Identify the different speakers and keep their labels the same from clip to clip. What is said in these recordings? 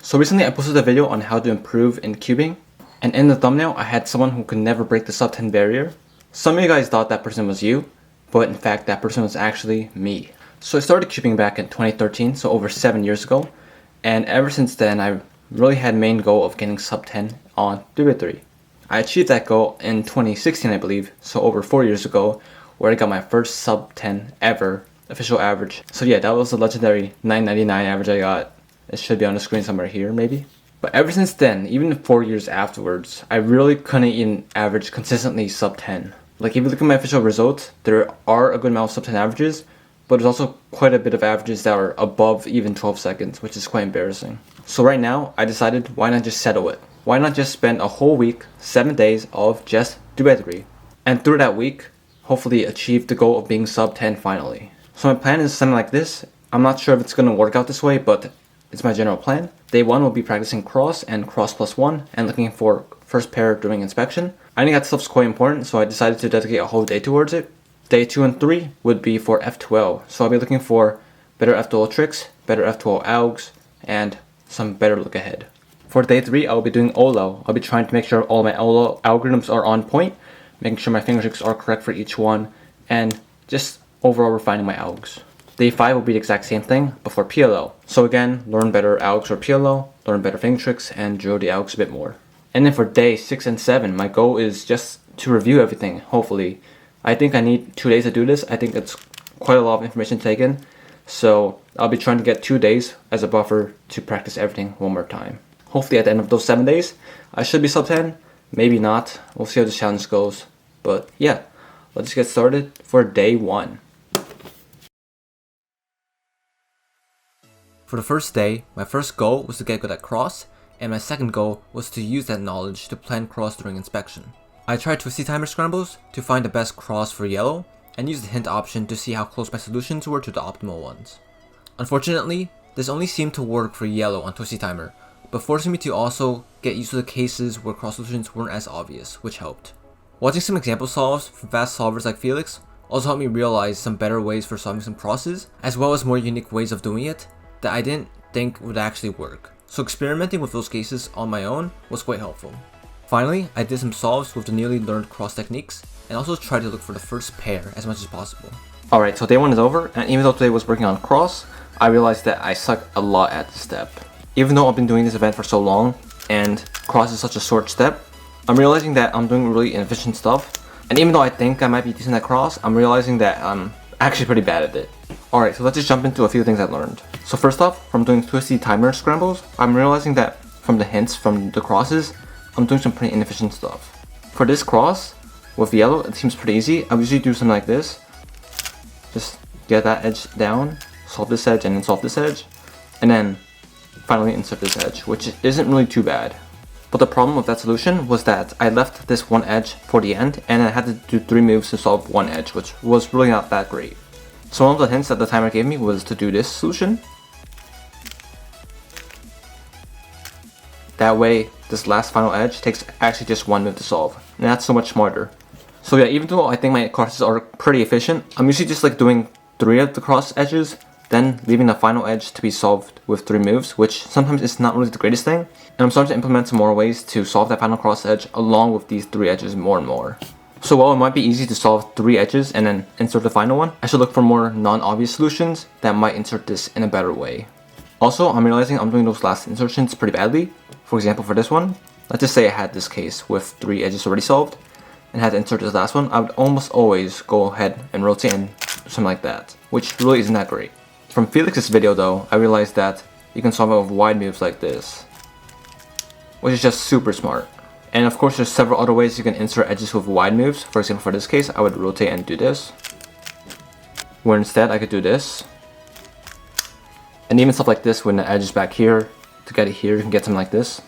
Speaker 1: So recently I posted a video on how to improve in cubing, and in the thumbnail I had someone who could never break the sub 10 barrier. Some of you guys thought that person was you, but in fact that person was actually me. So I started cubing back in 2013, so over 7 years ago, and ever since then I really had main goal of getting sub 10 on 3x3. I achieved that goal in 2016 I believe, so over 4 years ago, where I got my first sub 10 ever official average. So yeah, that was the legendary 999 average I got. It should be on the screen somewhere here, maybe. But ever since then, even 4 years afterwards, I really couldn't even average consistently sub 10. Like if you look at my official results, there are a good amount of sub 10 averages, but there's also quite a bit of averages that are above even 12 seconds, which is quite embarrassing. So right now, I decided why not just settle it? Why not just spend a whole week, 7 days of just 3x3? And through that week, hopefully achieve the goal of being sub 10 finally. So my plan is something like this. I'm not sure if it's going to work out this way, but it's my general plan. Day 1 will be practicing cross and cross plus 1 and looking for first pair during inspection. I think that stuff's quite important, so I decided to dedicate a whole day towards it. Day 2 and 3 would be for F12, so I'll be looking for better F12 tricks, better F12 algs, and some better look ahead. For day 3, I'll be doing OLO. I'll be trying to make sure all my OLO algorithms are on point, making sure my finger tricks are correct for each one, and just overall refining my algs. Day 5 will be the exact same thing, but for PLO. So again, learn better algs or PLO, learn better finger tricks, and drill the algs a bit more. And then for day 6 and 7, my goal is just to review everything, hopefully. I think I need 2 days to do this. I think it's quite a lot of information taken. So I'll be trying to get 2 days as a buffer to practice everything one more time. Hopefully at the end of those 7 days, I should be sub 10. Maybe not. We'll see how this challenge goes. But yeah, let's get started for day 1. For the first day, my first goal was to get good at cross, and my second goal was to use that knowledge to plan cross during inspection. I tried twisty timer scrambles to find the best cross for yellow, and used the hint option to see how close my solutions were to the optimal ones. Unfortunately, this only seemed to work for yellow on twisty timer, but forcing me to also get used to the cases where cross solutions weren't as obvious, which helped. Watching some example solves from fast solvers like Felix also helped me realize some better ways for solving some crosses, as well as more unique ways of doing it that I didn't think would actually work. So experimenting with those cases on my own was quite helpful. Finally, I did some solves with the newly learned cross techniques, and also tried to look for the first pair as much as possible. Alright, so day 1 is over, and even though today was working on cross, I realized that I suck a lot at this step. Even though I've been doing this event for so long, and cross is such a short step, I'm realizing that I'm doing really inefficient stuff. And even though I think I might be decent at cross, I'm realizing that I'm actually pretty bad at it. Alright, so let's just jump into a few things I learned. So first off, from doing twisty timer scrambles, I'm realizing that from the hints from the crosses, I'm doing some pretty inefficient stuff. For this cross, with yellow, it seems pretty easy. I usually do something like this. Just get that edge down, solve this edge, and then solve this edge. And then finally insert this edge, which isn't really too bad. But the problem with that solution was that I left this one edge for the end, and I had to do 3 moves to solve one edge, which was really not that great. So one of the hints that the timer gave me was to do this solution. That way, this last final edge takes actually just 1 move to solve, and that's so much smarter. So yeah, even though I think my crosses are pretty efficient, I'm usually just like doing 3 of the cross edges, then leaving the final edge to be solved with 3 moves, which sometimes is not really the greatest thing. And I'm starting to implement some more ways to solve that final cross edge along with these 3 edges more and more. So while it might be easy to solve 3 edges and then insert the final one, I should look for more non-obvious solutions that might insert this in a better way. Also, I'm realizing I'm doing those last insertions pretty badly. For example, for this one, let's just say I had this case with 3 edges already solved and had to insert this last one, I would almost always go ahead and rotate and something like that, which really isn't that great. From Felix's video though, I realized that you can solve it with wide moves like this, which is just super smart. And of course there's several other ways you can insert edges with wide moves. For example, for this case, I would rotate and do this, where instead I could do this. And even stuff like this when the edge is back here, to get it here you can get something like this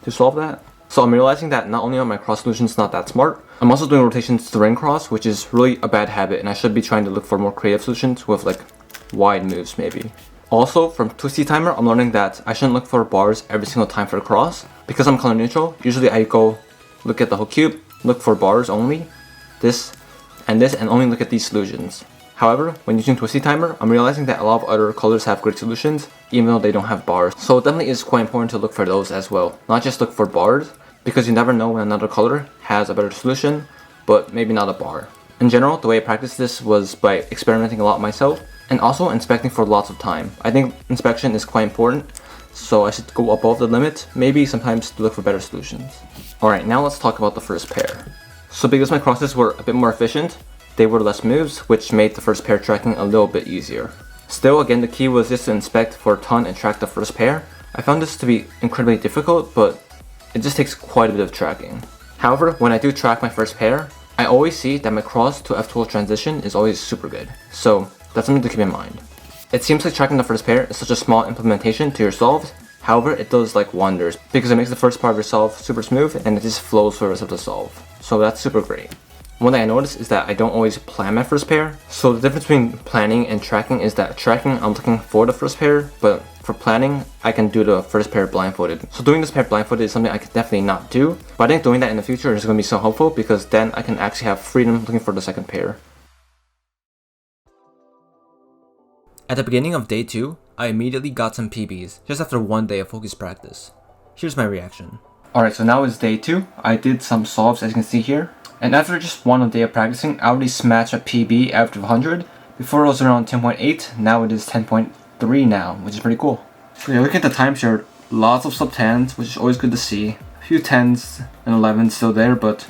Speaker 1: to solve that. So I'm realizing that not only are my cross solutions not that smart, I'm also doing rotations to ring cross, which is really a bad habit, and I should be trying to look for more creative solutions with like wide moves maybe. Also, from twisty timer, I'm learning that I shouldn't look for bars every single time for the cross. Because I'm color neutral, usually I go look at the whole cube, look for bars only, this, and only look at these solutions. However, when using Twisty Timer, I'm realizing that a lot of other colors have great solutions, even though they don't have bars. So it definitely is quite important to look for those as well. Not just look for bars, because you never know when another color has a better solution, but maybe not a bar. In general, the way I practiced this was by experimenting a lot myself, and also inspecting for lots of time. I think inspection is quite important, so I should go above the limit, maybe sometimes to look for better solutions. Alright, now let's talk about the first pair. So because my crosses were a bit more efficient, they were less moves, which made the first pair tracking a little bit easier. Still, again, the key was just to inspect for a ton and track the first pair. I found this to be incredibly difficult, but it just takes quite a bit of tracking. However, when I do track my first pair, I always see that my cross to F12 transition is always super good. So that's something to keep in mind. It seems like tracking the first pair is such a small implementation to your solves. However, it does like wonders because it makes the first part of your solve super smooth and it just flows for the rest of the solve. So that's super great. One thing I noticed is that I don't always plan my first pair. So the difference between planning and tracking is that tracking, I'm looking for the first pair, but for planning, I can do the first pair blindfolded. So doing this pair blindfolded is something I could definitely not do, but I think doing that in the future is going to be so helpful because then I can actually have freedom looking for the second pair. At the beginning of day 2, I immediately got some PBs just after one day of focused practice. Here's my reaction. Alright, so now is day 2. I did some solves as you can see here. And after just one day of practicing, I already smashed a PB out of 100. Before it was around 10.8, now it is 10.3 now, which is pretty cool. So yeah, looking at the timeshare, lots of sub 10s, which is always good to see. A few 10s and 11s still there, but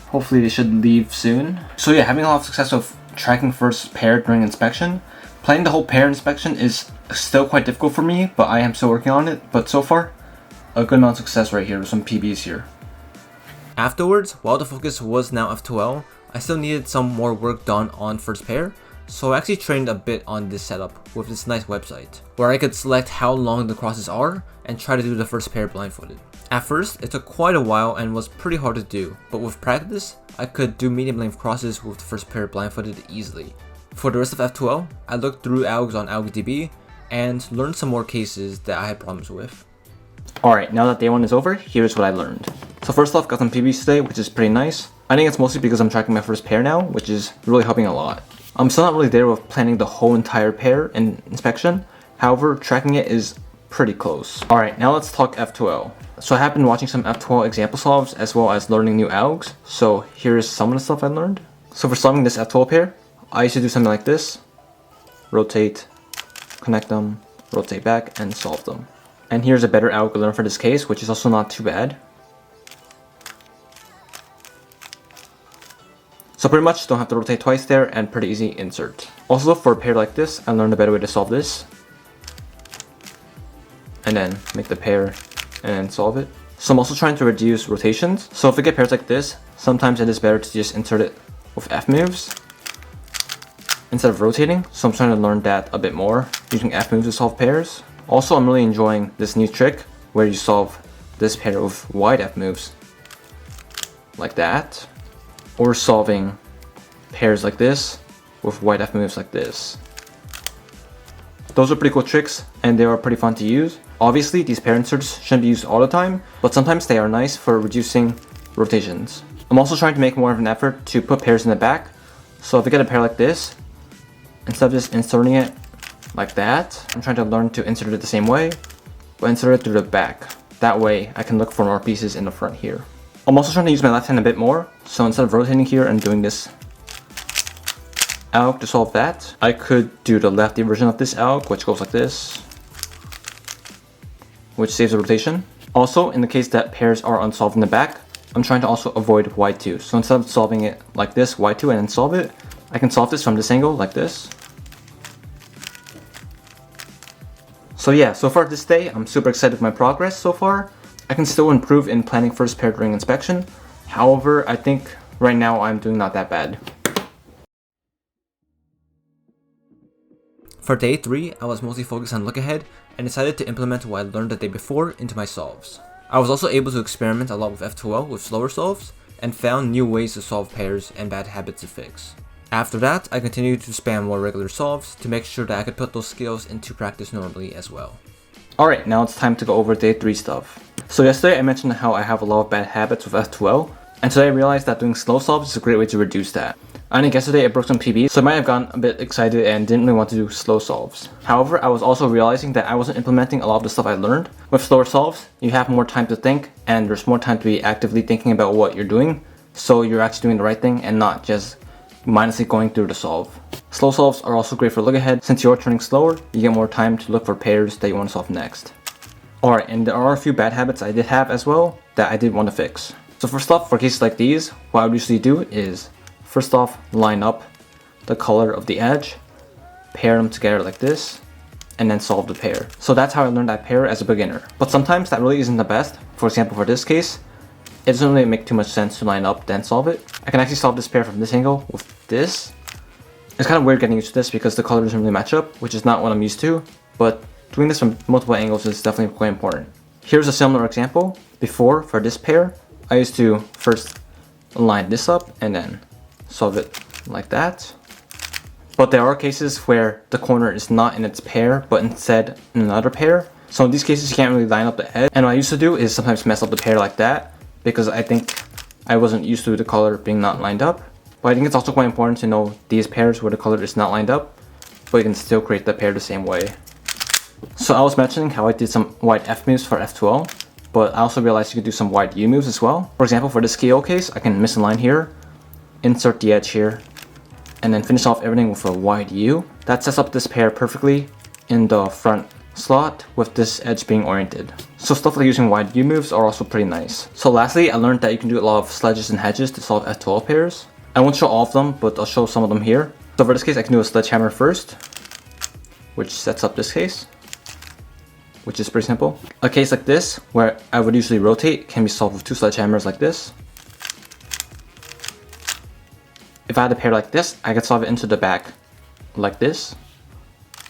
Speaker 1: hopefully they should leave soon. So yeah, having a lot of success with tracking first pair during inspection. Planning the whole pair inspection is still quite difficult for me, but I am still working on it. But so far, a good amount of success right here with some PBs here. Afterwards, while the focus was now F2L, I still needed some more work done on first pair, so I actually trained a bit on this setup with this nice website, where I could select how long the crosses are and try to do the first pair blindfolded. At first, it took quite a while and was pretty hard to do, but with practice, I could do medium length crosses with the first pair blindfolded easily. For the rest of F2L, I looked through ALGs on AlgDB and learned some more cases that I had problems with. Alright, now that day 1 is over, here's what I learned. So first off, got some PBs today, which is pretty nice. I think it's mostly because I'm tracking my first pair now, which is really helping a lot. I'm still not really there with planning the whole entire pair in inspection. However, tracking it is pretty close. Alright, now let's talk F2L. So I have been watching some F2L example solves as well as learning new ALGs. So here's some of the stuff I learned. So for solving this F2L pair, I used to do something like this. Rotate, connect them, rotate back, and solve them. And here's a better ALG learned for this case, which is also not too bad. So pretty much don't have to rotate twice there and pretty easy insert. Also for a pair like this, I learned a better way to solve this. And then make the pair and then solve it. So I'm also trying to reduce rotations. So if we get pairs like this, sometimes it is better to just insert it with F moves instead of rotating. So I'm trying to learn that a bit more, using F moves to solve pairs. Also, I'm really enjoying this new trick where you solve this pair with wide F moves like that, or solving pairs like this with wide F moves like this. Those are pretty cool tricks and they are pretty fun to use. Obviously, these pair inserts shouldn't be used all the time, but sometimes they are nice for reducing rotations. I'm also trying to make more of an effort to put pairs in the back. So if I get a pair like this, instead of just inserting it like that, I'm trying to learn to insert it the same way, but insert it through the back. That way I can look for more pieces in the front here. I'm also trying to use my left hand a bit more, so instead of rotating here and doing this ALG to solve that, I could do the lefty version of this ALG, which goes like this, which saves the rotation. Also, in the case that pairs are unsolved in the back, I'm trying to also avoid Y2. So instead of solving it like this, Y2, and then solve it, I can solve this from this angle like this. So yeah, so far this day, I'm super excited with my progress so far. I can still improve in planning first pair during inspection. However, I think right now I'm doing not that bad. For day 3, I was mostly focused on look ahead and decided to implement what I learned the day before into my solves. I was also able to experiment a lot with F2L with slower solves and found new ways to solve pairs and bad habits to fix. After that, I continued to spam more regular solves to make sure that I could put those skills into practice normally as well. Alright, now it's time to go over day 3 stuff. So yesterday I mentioned how I have a lot of bad habits with F2L, and today I realized that doing slow solves is a great way to reduce that. I think yesterday I broke some PBs, so I might have gotten a bit excited and didn't really want to do slow solves. However, I was also realizing that I wasn't implementing a lot of the stuff I learned. With slower solves, you have more time to think, and there's more time to be actively thinking about what you're doing, so you're actually doing the right thing and not just mindlessly going through the solve. Slow solves are also great for look ahead. Since you're turning slower, you get more time to look for pairs that you want to solve next. Alright, and there are a few bad habits I did have as well that I did want to fix. So first off, for cases like these, what I would usually do is first off, line up the color of the edge, pair them together like this, and then solve the pair. So that's how I learned that pair as a beginner. But sometimes that really isn't the best. For example, for this case, it doesn't really make too much sense to line up then solve it. I can actually solve this pair from this angle with this. It's kind of weird getting used to this because the color doesn't really match up, which is not what I'm used to, but doing this from multiple angles is definitely quite important. Here's a similar example. Before, for this pair, I used to first line this up and then solve it like that. But there are cases where the corner is not in its pair, but instead in another pair. So in these cases, you can't really line up the edge. And what I used to do is sometimes mess up the pair like that, because I think I wasn't used to the color being not lined up. But I think it's also quite important to know these pairs where the color is not lined up, but you can still create the pair the same way. So I was mentioning how I did some wide F moves for F12, but I also realized you could do some wide U moves as well. For example, for this KO case, I can misalign here, insert the edge here, and then finish off everything with a wide U. That sets up this pair perfectly in the front slot with this edge being oriented. So stuff like using wide U moves are also pretty nice. So lastly, I learned that you can do a lot of sledges and hedges to solve F12 pairs. I won't show all of them, but I'll show some of them here. So for this case, I can do a sledgehammer first, which sets up this case, which is pretty simple. A case like this, where I would usually rotate, can be solved with two sledgehammers like this. If I had a pair like this, I could solve it into the back like this.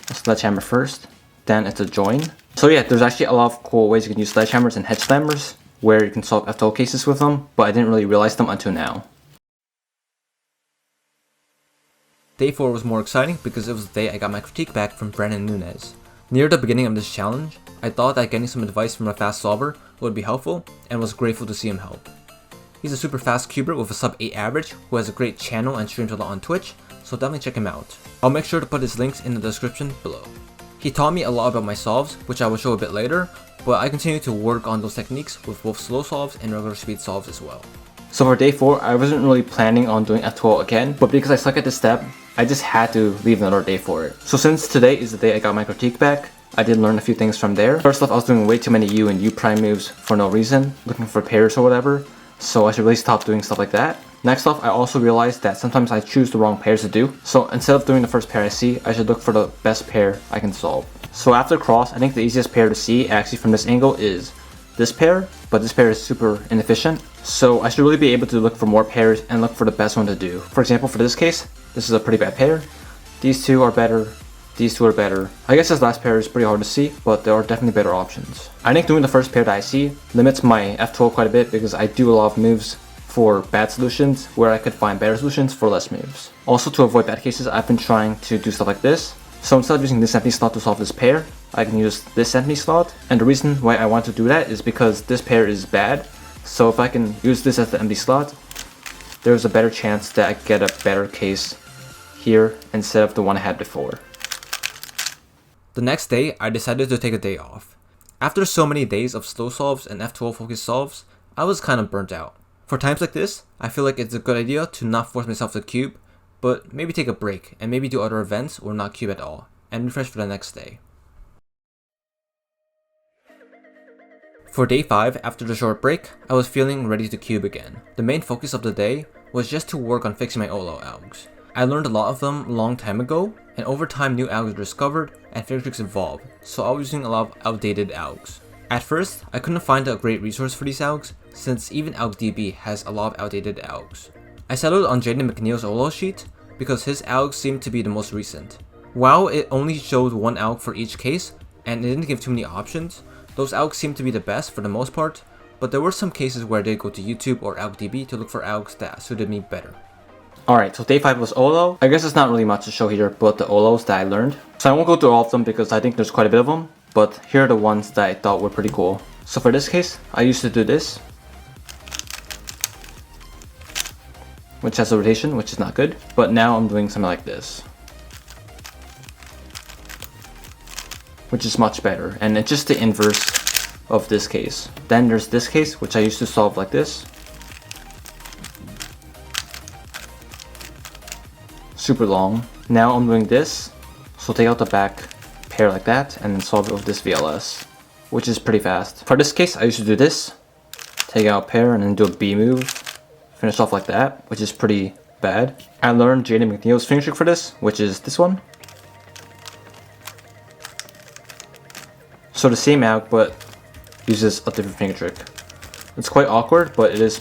Speaker 1: A sledgehammer first, then it's a join. So yeah, there's actually a lot of cool ways you can use sledgehammers and hedge slammers where you can solve F12 cases with them, but I didn't really realize them until now. Day 4 was more exciting because it was the day I got my critique back from Brandon Nunez. Near the beginning of this challenge, I thought that getting some advice from a fast solver would be helpful and was grateful to see him help. He's a super fast cuber with a sub 8 average who has a great channel and streams a lot on Twitch, so definitely check him out. I'll make sure to put his links in the description below. He taught me a lot about my solves, which I will show a bit later, but I continue to work on those techniques with both slow solves and regular speed solves as well. So for day 4, I wasn't really planning on doing F12 again, but because I suck at this step, I just had to leave another day for it. So since today is the day I got my critique back, I did learn a few things from there. First off, I was doing way too many U and U prime moves for no reason, looking for pairs or whatever, so I should really stop doing stuff like that. Next off, I also realized that sometimes I choose the wrong pairs to do, so instead of doing the first pair I see, I should look for the best pair I can solve. So after cross, I think the easiest pair to see actually from this angle is this pair, but this pair is super inefficient, so I should really be able to look for more pairs and look for the best one to do. For example, for this case, this is a pretty bad pair. These two are better. These two are better. I guess this last pair is pretty hard to see, but there are definitely better options. I think doing the first pair that I see limits my F12 quite a bit because I do a lot of moves for bad solutions where I could find better solutions for less moves. Also, to avoid bad cases, I've been trying to do stuff like this. So instead of using this empty slot to solve this pair, I can use this empty slot. And the reason why I want to do that is because this pair is bad. So if I can use this as the empty slot, there's a better chance that I get a better case here instead of the one I had before. The next day, I decided to take a day off. After so many days of slow solves and F12 focused solves, I was kind of burnt out. For times like this, I feel like it's a good idea to not force myself to cube, but maybe take a break and maybe do other events or not cube at all, and refresh for the next day. For day 5, after the short break, I was feeling ready to cube again. The main focus of the day was just to work on fixing my OLO algs. I learned a lot of them a long time ago, and over time new algs were discovered and figure tricks evolved, so I was using a lot of outdated algs. At first, I couldn't find a great resource for these algs, since even AlgDB has a lot of outdated algs. I settled on Jaden McNeil's OLO sheet because his algs seemed to be the most recent. While it only showed one alg for each case, and it didn't give too many options, those algs seemed to be the best for the most part, but there were some cases where I did go to YouTube or AlgDB to look for algs that suited me better. Alright, so day 5 was OLO. I guess there's not really much to show here but the OLOs that I learned. So I won't go through all of them because I think there's quite a bit of them, but here are the ones that I thought were pretty cool. So for this case, I used to do this. which has a rotation, which is not good. But now I'm doing something like this, which is much better. And it's just the inverse of this case. Then there's this case, which I used to solve like this. Super long. Now I'm doing this. So take out the back pair like that and then solve it with this VLS, which is pretty fast. For this case, I used to do this. Take out a pair and then do a B move. Finish off like that, which is pretty bad. I learned Jaden McNeil's finger trick for this, which is this one. So the same out, but uses a different finger trick. It's quite awkward, but it is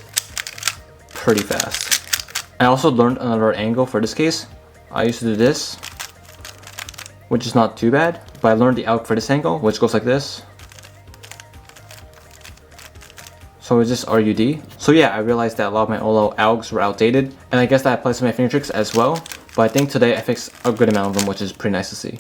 Speaker 1: pretty fast. I also learned another angle for this case. I used to do this, which is not too bad, but I learned the out for this angle, which goes like this. So it's just RUD. So yeah, I realized that a lot of my OLO AUGs were outdated, and I guess that applies to my finger tricks as well, but I think today I fixed a good amount of them, which is pretty nice to see.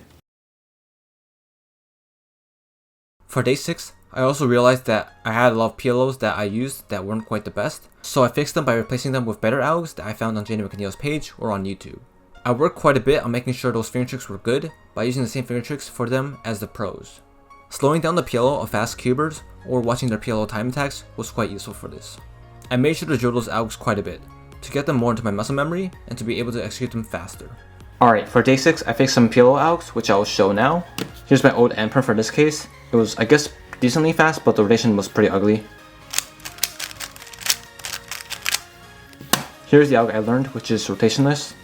Speaker 1: For day 6, I also realized that I had a lot of PLOs that I used that weren't quite the best, so I fixed them by replacing them with better AUGs that I found on Jaden McNeil's page or on YouTube. I worked quite a bit on making sure those finger tricks were good by using the same finger tricks for them as the pros. Slowing down the PLO of fast cubers or watching their PLO time attacks was quite useful for this. I made sure to drill those AUGs quite a bit to get them more into my muscle memory and to be able to execute them faster. Alright, for day 6, I fixed some PLO AUGs, which I will show now. Here's my old endprint for this case. It was, I guess, decently fast, but the rotation was pretty ugly. Here's the AUG I learned, which is rotationless.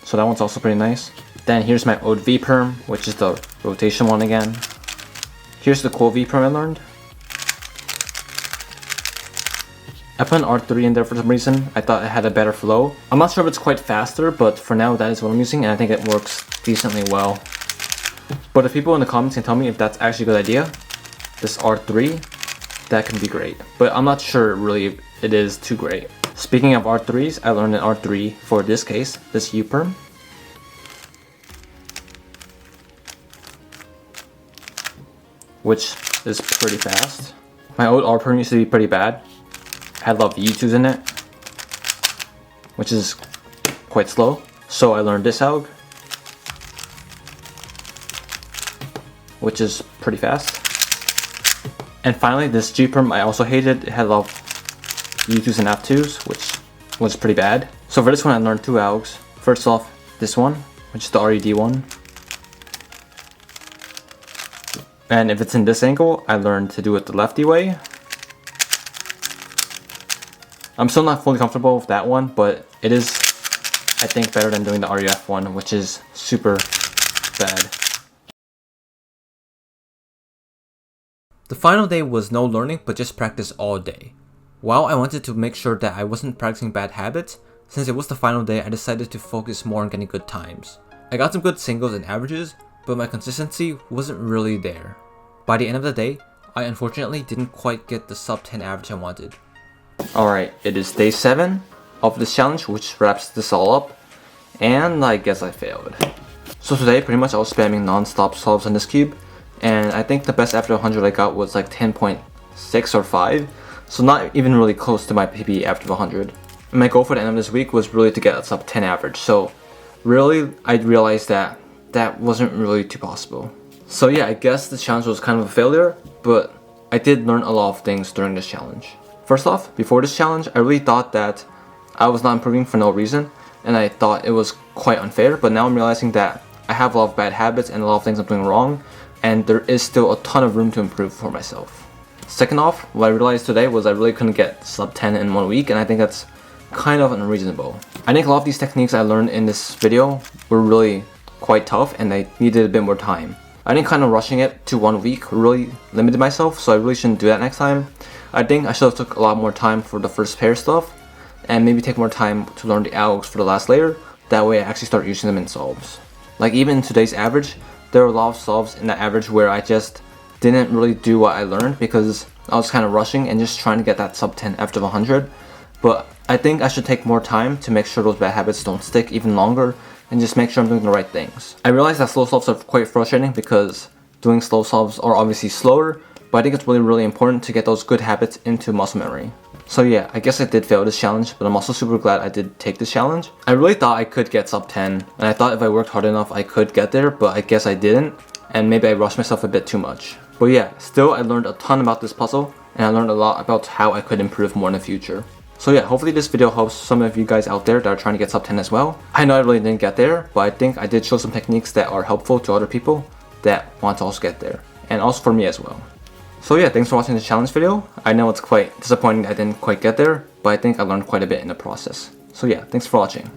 Speaker 1: So that one's also pretty nice. Then here's my old V-perm, which is the rotation one again. Here's the cool V-perm I learned. I put an R3 in there for some reason. I thought it had a better flow. I'm not sure if it's quite faster, but for now that is what I'm using, and I think it works decently well. But if people in the comments can tell me if that's actually a good idea, this R3, that can be great. But I'm not sure really if it is too great. Speaking of R3s, I learned an R3 for this case, this U-perm. Which is pretty fast. My old R-perm used to be pretty bad. Had a lot of U2s in it, which is quite slow. So I learned this AUG, which is pretty fast. And finally, this G-perm I also hated. It had a lot of U2s and F2s, which was pretty bad. So for this one, I learned two AUGs. First off, this one, which is the RED one. And if it's in this angle, I learned to do it the lefty way. I'm still not fully comfortable with that one, but it is, I think, better than doing the REF one, which is super bad. The final day was no learning, but just practice all day. While I wanted to make sure that I wasn't practicing bad habits, since it was the final day, I decided to focus more on getting good times. I got some good singles and averages, but my consistency wasn't really there. By the end of the day, I unfortunately didn't quite get the sub 10 average I wanted. Alright, it is day 7 of this challenge, which wraps this all up, and I guess I failed. So today, pretty much I was spamming non-stop solves on this cube, and I think the best after 100 I got was like 10.6 or 5, so not even really close to my PB after 100. And my goal for the end of this week was really to get a sub 10 average, so really I realized that that wasn't really too possible. So yeah, I guess this challenge was kind of a failure, but I did learn a lot of things during this challenge. First off, before this challenge, I really thought that I was not improving for no reason, and I thought it was quite unfair, but now I'm realizing that I have a lot of bad habits and a lot of things I'm doing wrong, and there is still a ton of room to improve for myself. Second off, what I realized today was I really couldn't get sub 10 in 1 week, and I think that's kind of unreasonable. I think a lot of these techniques I learned in this video were really quite tough, and I needed a bit more time. I think kind of rushing it to 1 week really limited myself, so I really shouldn't do that next time. I think I should have took a lot more time for the first pair stuff, and maybe take more time to learn the AUGs for the last layer. That way I actually start using them in solves. Like even in today's average, there were a lot of solves in the average where I just didn't really do what I learned because I was kind of rushing and just trying to get that sub 10 after 100. But I think I should take more time to make sure those bad habits don't stick even longer and just make sure I'm doing the right things. I realize that slow solves are quite frustrating because doing slow solves are obviously slower, but I think it's really important to get those good habits into muscle memory. So yeah, I guess I did fail this challenge, but I'm also super glad I did take this challenge. I really thought I could get sub 10, and I thought if I worked hard enough I could get there, but I guess I didn't, and maybe I rushed myself a bit too much. But yeah, still I learned a ton about this puzzle, and I learned a lot about how I could improve more in the future. So yeah, hopefully this video helps some of you guys out there that are trying to get sub 10 as well. I know I really didn't get there, but I think I did show some techniques that are helpful to other people that want to also get there, and also for me as well. So yeah, thanks for watching this challenge video. I know it's quite disappointing that I didn't quite get there, but I think I learned quite a bit in the process. So yeah, thanks for watching.